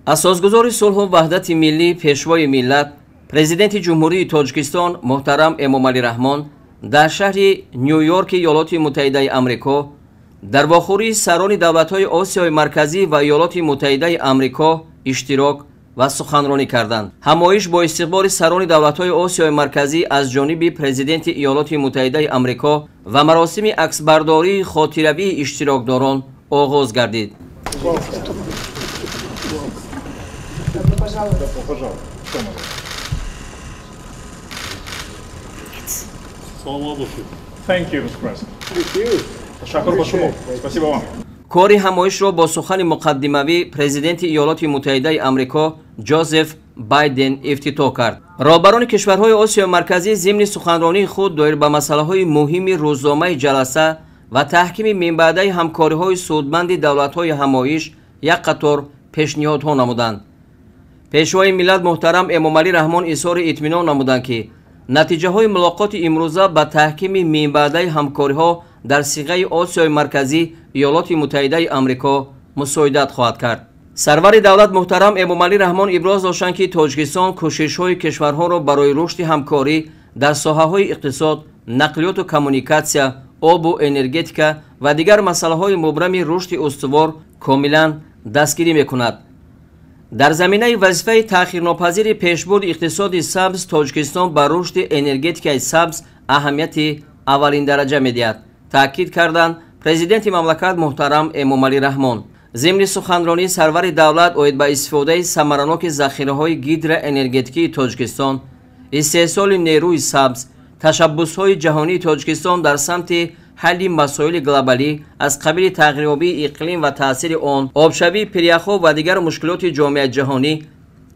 اساسگزار صلح و وحدت ملی پیشوای ملت پرزیدنت جمهوری تاجیکستان محترم امامعلی رحمان در شهر نیویورک ایالات متحده آمریکا در واخوری سران دولت‌های آسیای مرکزی و ایالات متحده آمریکا اشتراک و سخنرانی کردند. همایش با استقبال سران دولت‌های آسیای مرکزی از جانب پرزیدنت ایالات متحده آمریکا و مراسم عکسبرداری خاطره‌ای اشتراکداران آغاز گردید. کاری همایش را با سخن مقدموی پرزیدنت ایالات متحده آمریکا جوزف بایدن افتتاح کرد. رهبران کشورهای آسیای مرکزی ضمن سخنرانی خود دایر به مسائل مهم روزنامه جلسه و تحکیم من بعده همکاری‌های سودمند دولت‌های همایش یک قطار پیشنهادها نمودند. پیشوای ملت محترم امامعلی رحمان اظهار اطمینان نمودند که نتیجه های ملاقات امروزه به تحکیم من بعده همکاری‌ها در صیغه آسیای مرکزی ایالات متحده آمریکا مساعدت خواهد کرد. سرور دولت محترم امامعلی رحمان ابراز داشتند که تاجیکستان کوشش‌های کشورها را برای رشد همکاری در ساحه‌های اقتصاد، نقلیات و کمونیکاسیا، آب و انرژتیکا و دیگر مسائل مبرم رشد استوار کاملا دستگیری می‌کند. در زمینه وظیفه تأخیرناپذیر پیشبرد اقتصاد سبز تاجیکستان بر رشد انرژتیکای سبز اهمیت اولین درجه می‌دهد. تاکید کردند پرزیدنت مملکت محترم امامعلی رحمان. ضمن سخنرانی سرور دولت اومید به استفاده ثمرناک ذخیره‌های گیدر انرژتیکی تاجیکستان، استحصال نیروی سبز، تشبس‌های جهانی تاجیکستان در سمت حل مسائل گلوبالی از قبیل تغییریابی اقلیم و تاثیر آن، آبشوی، پریخ‌ها و دیگر مشکلات جامعه جهانی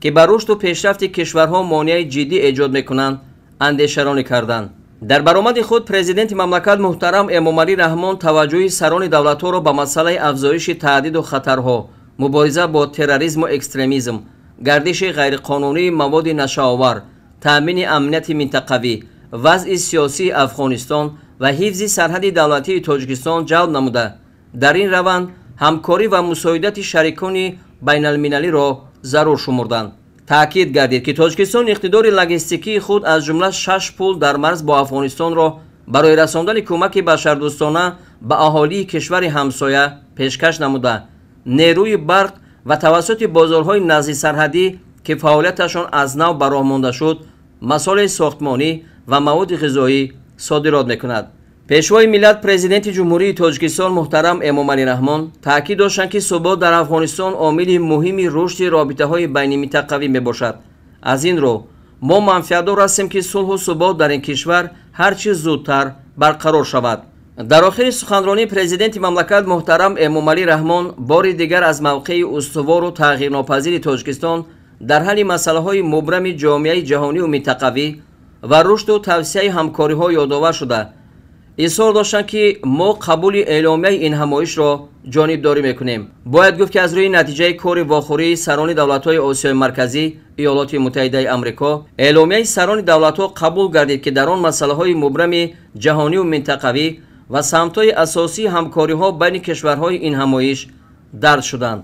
که بر رشد و پیشرفت کشورها مانع جدی ایجاد می‌کنند، اندیشه‌رانی کردند. در برآمد خود پرزیدنت مملکت محترم امامعلی رحمان توجه سران دولت‌ها را به مسئله افزایش تهدید و خطرها، مبارزه با تروریسم و اکستریمیسم، گردش غیرقانونی مواد نشه‌آور، تأمین امنیت منطقوی، وضع سیاسی افغانستان و حفظ سرحد دولتی تاجیکستان جلب نموده در این روند همکاری و مساعدت شریکان بین المللی را ضرور شمردند. تأکید گردید که تاجیکستان اقتدار لوجستیکی خود از جمله 6 پل در مرز با افغانستان را برای رساندن کمک بشردوستانه به اهالی کشور همسایه پیشکش نموده، نیروی برق و توسط بازارهای نزدیک سرحدی که فعالیتشان از نو به راه مانده شد، مسائل ساختمانی و مواد غذایی صادرات میکند. پیشوای ملت پرزیدنت جمهوری تاجیکستان محترم امامعلی رحمان تاکید داشتند که ثبات در افغانستان عامل مهمی رشد رابطه‌های بین منطقوی میباشد. از این رو ما منفعت‌دار هستیم که صلح و ثبات در این کشور هرچه زودتر برقرار شود. در آخر سخنرانی پرزیدنت مملکت محترم امامعلی رحمان بار دیگر از موقع استوار و تغییرناپذیر تاجیکستان در حل مسائل مبرم جامعه جهانی و منطقوی و رشد و توسعه همکاری‌ها یادآور شده اظهار داشتند که ما قبول اعلامیه این همایش را جانبداری میکنیم. باید گفت که از روی نتیجه کار واخوری سران دولت‌های آسیای مرکزی ایالات متحده آمریکا اعلامیه سران دولت‌ها قبول گردید که در آن مسائل مبرم جهانی و منطقوی و سمت‌های اساسی همکاری‌ها بین کشورهای این همایش درج شدند.